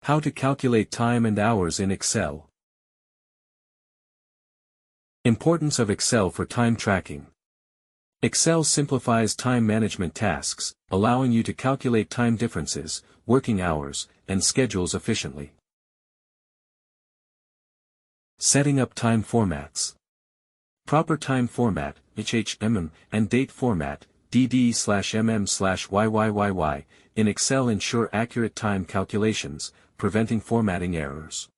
How to calculate time and hours in Excel. Importance of Excel for time tracking. Excel simplifies time management tasks, allowing you to calculate time differences, working hours, and schedules efficiently. Setting up time formats. Proper time format, HHMM, and date format, DD/MM/YYYY, in Excel ensure accurate time calculations, preventing formatting errors.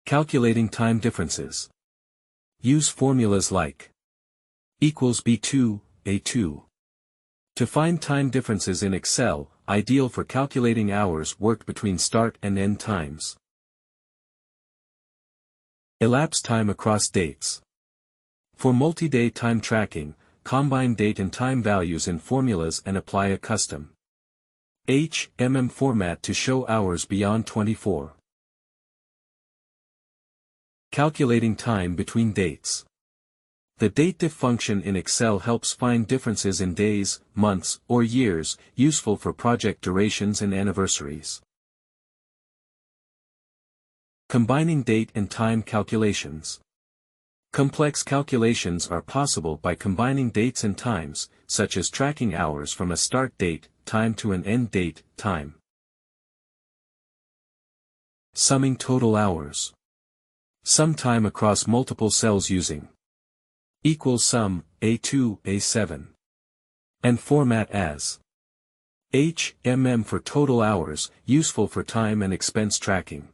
Calculating time differences. Use formulas like equals B2, A2. To find time differences in Excel, ideal for calculating hours worked between start and end times. Elapsed time across dates. For multi-day time tracking, combine date and time values in formulas and apply a custom HMM format to show hours beyond 24. Calculating time between dates. The datediff function in Excel helps find differences in days, months, or years, useful for project durations and anniversaries. Combining date and time calculations. Complex calculations are possible by combining dates and times, such as tracking hours from a start date, time to an end date, time. Summing total hours. Sum time across multiple cells using equals sum, A2, A7. And format as HMM for total hours, useful for time and expense tracking.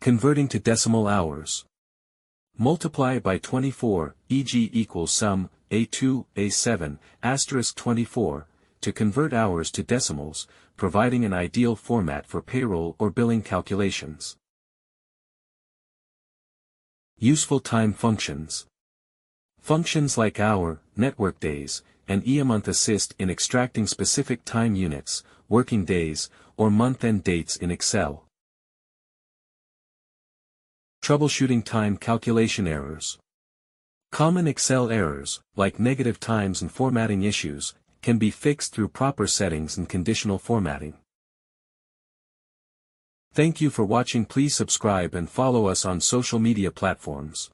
Converting to decimal hours. Multiply by 24, e.g. equals sum, A2, A7, asterisk 24, to convert hours to decimals, providing an ideal format for payroll or billing calculations. Useful time functions. Functions like hour, network days, and month assist in extracting specific time units, working days, or month-end dates in Excel. Troubleshooting time calculation errors. Common Excel errors, like negative times and formatting issues, can be fixed through proper settings and conditional formatting. Thank you for watching. Please subscribe and follow us on social media platforms.